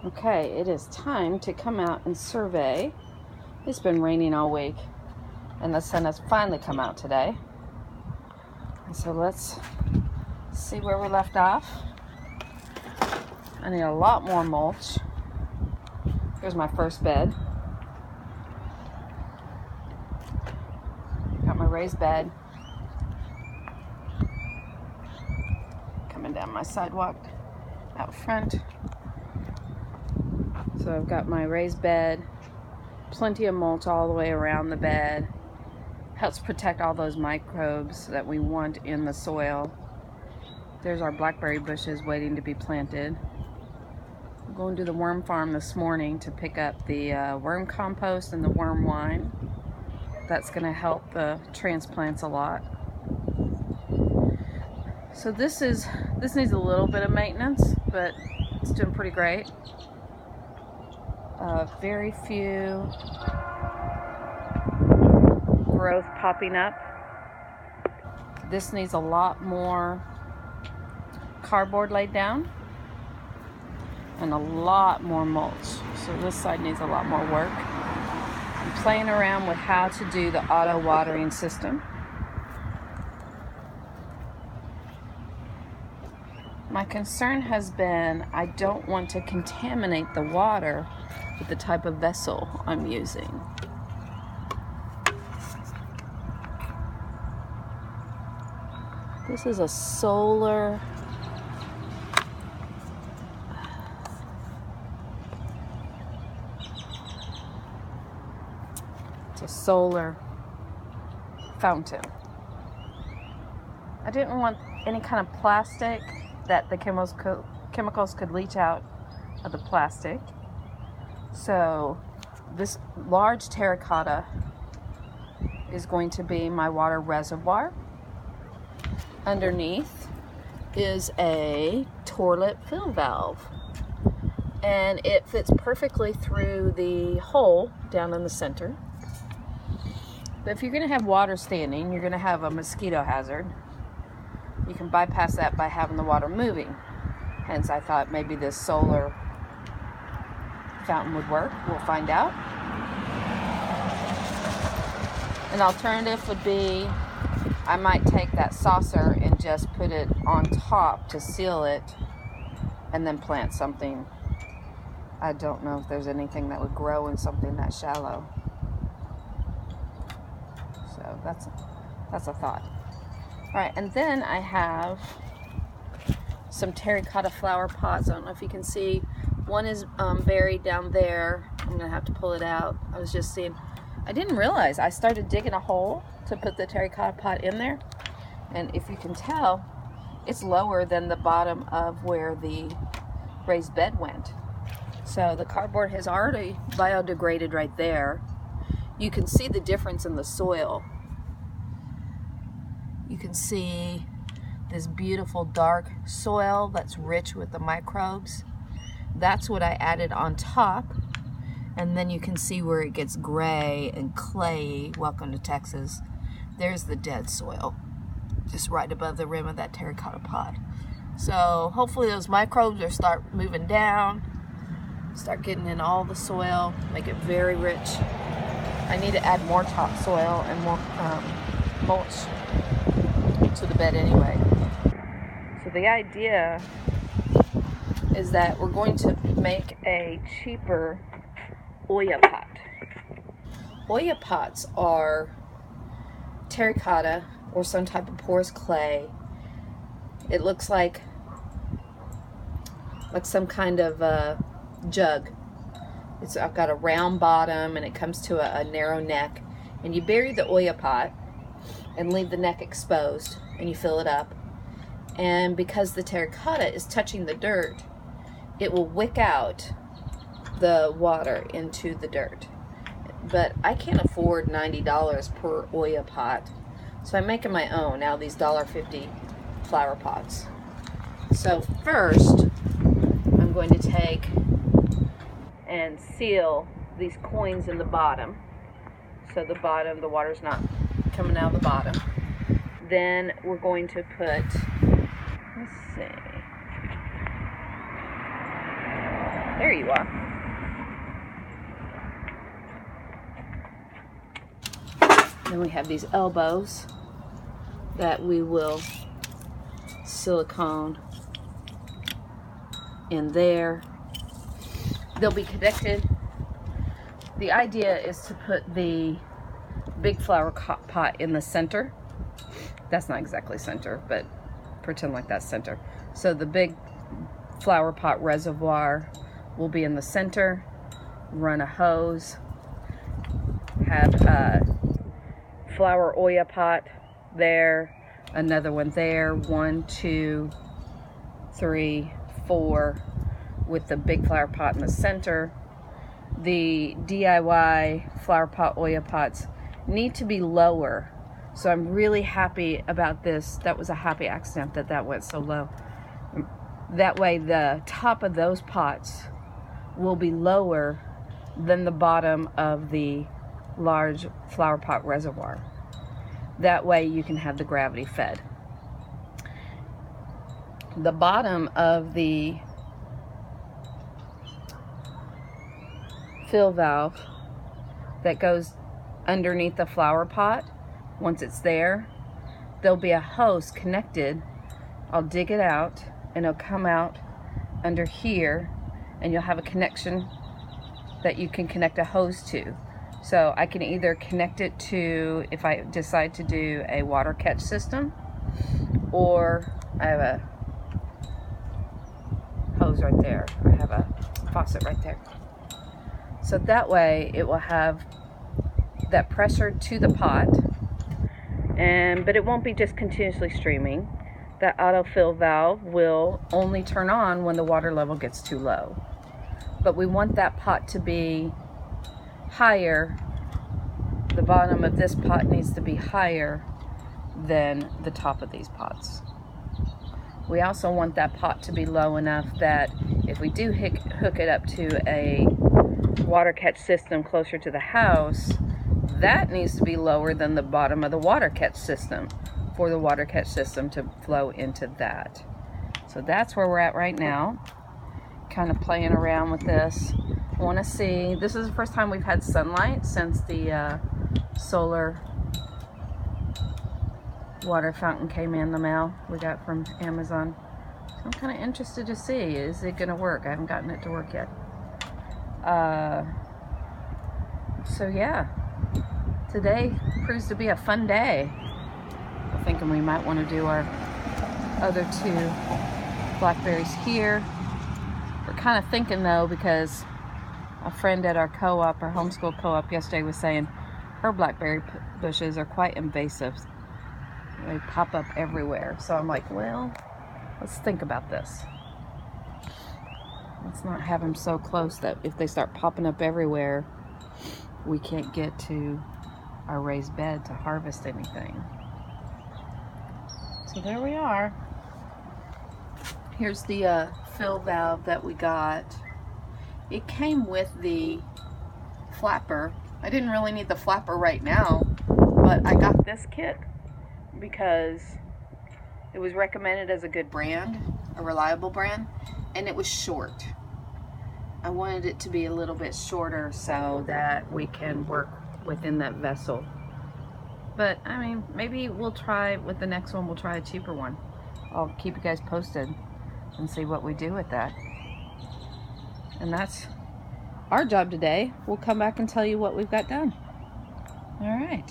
Okay, it is time to come out and survey. It's been raining all week, and the sun has finally come out today. And so let's see where we left off. I need a lot more mulch. Here's my first bed. Got my raised bed. Coming down my sidewalk out front. So I've got my raised bed, plenty of mulch all the way around the bed. Helps protect all those microbes that we want in the soil. There's our blackberry bushes waiting to be planted. I'm going to the worm farm this morning to pick up the worm compost and the worm wine. That's going to help the transplants a lot. So this needs a little bit of maintenance, but it's doing pretty great. Very few growth popping up. This needs a lot more cardboard laid down and a lot more mulch. So this side needs a lot more work. I'm playing around with how to do the auto watering system. My concern has been I don't want to contaminate the water with the type of vessel I'm using. This is a solar fountain. I didn't want any kind of plastic that the chemicals could leach out of the plastic. So this large terracotta is going to be my water reservoir. Underneath is a toilet fill valve, and it fits perfectly through the hole down in the center. But if you're going to have water standing, you're going to have a mosquito hazard. You can bypass that by having the water moving. Hence, I thought maybe this solar fountain would work. We'll find out. An alternative would be I might take that saucer and just put it on top to seal it and then plant something. I don't know if there's anything that would grow in something that shallow. So that's a thought. All right, and then I have some terracotta flower pots. I don't know if you can see. One is buried down there. I'm gonna have to pull it out. I was just seeing. I didn't realize I started digging a hole to put the terracotta pot in there, and if you can tell, it's lower than the bottom of where the raised bed went. So the cardboard has already biodegraded right there. You can see the difference in the soil. You can see this beautiful dark soil that's rich with the microbes. That's what I added on top. And then you can see where it gets gray and clayey. Welcome to Texas. There's the dead soil, just right above the rim of that terracotta pot. So hopefully those microbes will start moving down, start getting in all the soil, make it very rich. I need to add more topsoil and more mulch to the bed anyway. So the idea is that we're going to make a cheaper Oya pot. Oya pots are terracotta or some type of porous clay. It looks like some kind of jug. I've got a round bottom and it comes to a narrow neck, and you bury the Oya pot and leave the neck exposed, and you fill it up. And because the terracotta is touching the dirt, it will wick out the water into the dirt. But I can't afford $90 per Oya pot, so I'm making my own now, these $1.50 flower pots. So first I'm going to take and seal these coins in the bottom, so the water's not coming out of the bottom. Then we're going to put, let's see, There you are. Then we have these elbows that we will silicone in there. They'll be connected. The idea is to put the big flower pot in the center. That's not exactly center, but pretend like that's center. So the big flower pot reservoir will be in the center. Run a hose. Have a flower Oya pot there. Another one there. 1, 2, 3, 4. With the big flower pot in the center. The DIY flower pot Oya pots need to be lower, so I'm really happy about this. That was a happy accident that went so low. That way the top of those pots will be lower than the bottom of the large flower pot reservoir. That way you can have the gravity fed. The bottom of the fill valve that goes underneath the flower pot, once it's there, there'll be a hose connected. I'll dig it out and it'll come out under here, and you'll have a connection that you can connect a hose to. So I can either connect it to, if I decide to do a water catch system, or I have a hose right there. I have a faucet right there. So that way it will have that pressure to the pot, but it won't be just continuously streaming. That autofill valve will only turn on when the water level gets too low. But we want that pot to be higher. The bottom of this pot needs to be higher than the top of these pots. We also want that pot to be low enough that if we do hook it up to a water catch system closer to the house, that needs to be lower than the bottom of the water catch system for the water catch system to flow into that. So that's where we're at right now, kind of playing around with this. I want to see, this is the first time we've had sunlight since the solar water fountain came in the mail we got from Amazon. So I'm kind of interested to see, is it going to work? I haven't gotten it to work yet. So yeah, today proves to be a fun day. I'm thinking we might want to do our other 2 blackberries here. We're kind of thinking though, because a friend at our co-op, our homeschool co-op yesterday, was saying her blackberry bushes are quite invasive. They pop up everywhere. So I'm like, well, let's think about this. Let's not have them so close that if they start popping up everywhere, we can't get to our raised bed to harvest anything. So there we are. Here's the fill valve that we got. It came with the flapper. I didn't really need the flapper right now, but I got this kit because it was recommended as a good brand, a reliable brand, and it was short. I wanted it to be a little bit shorter so that we can work within that vessel. But I mean, maybe we'll try with the next one, we'll try a cheaper one. I'll keep you guys posted and see what we do with that. And that's our job today. We'll come back and tell you what we've got done. All right.